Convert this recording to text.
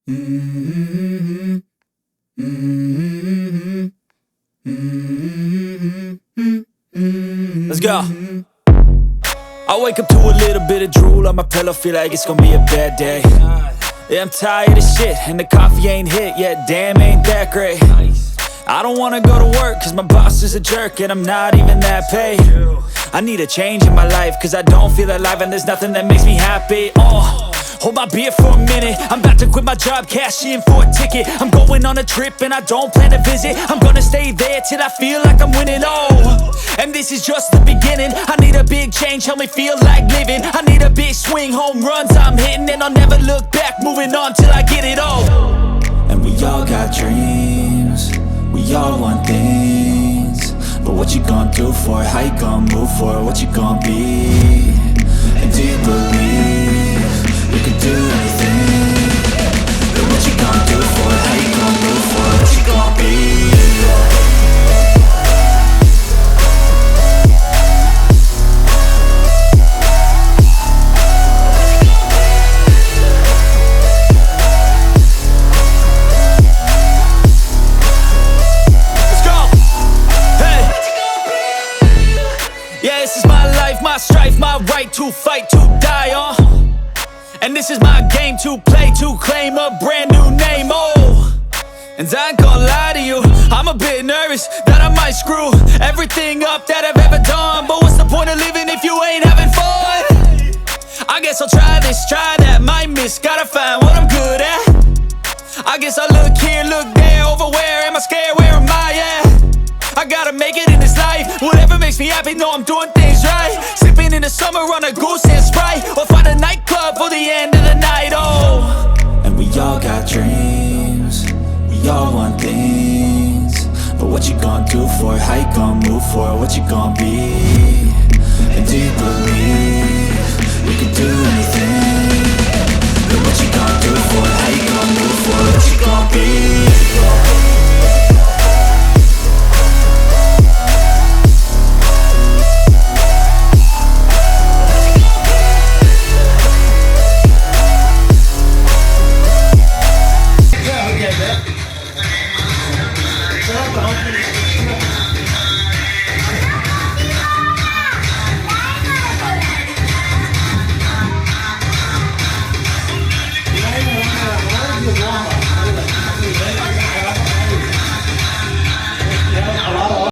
Mm-hmm. Mm-hmm. Mm-hmm. Let's go. I wake up to a little bit of drool on my pillow, feel like it's gonna be a bad day. Yeah, I'm tired of shit, and the coffee ain't hit yet, damn, ain't that great. I don't wanna go to work, cause my boss is a jerk, and I'm not even that paid. I need a change in my life, cause I don't feel alive, and there's nothing that makes me happy. Hold my beer for a minute, I'm about to quit my job, cash in for a ticket. I'm going on a trip and I don't plan to visit. I'm gonna stay there till I feel like I'm winning, and this is just the beginning. I need a big change, help me feel like living. I need a big swing, home runs I'm hitting, and I'll never look back, moving on till I get it all. And we all got dreams, we all want things, but what you gonna do for it? How you gonna move for it? What you gonna be? And do you believe you can do anything? But what you gonna do for it? How you gonna move for it? What you gonna be? Yeah, this is my life, my strife, my right to fight, to die on. And this is my game to play, to claim a brand new name, And I ain't gonna lie to you, I'm a bit nervous that I might screw everything up that I've ever done. But what's the point of living if you ain't having fun? I guess I'll try this, try that, might miss, gotta find what I'm good at. I guess I look here, look there, over where am I scared, where am I at? I gotta make it in this life, whatever makes me happy, know I'm doing things right. Sipping in the summer on a goose and Sprite, or find a nightclub for the end of the night, And we all got dreams, we all want things, but what you gonna do for it? How you gonna move for it? What you gonna be? And do you believe you can do anything?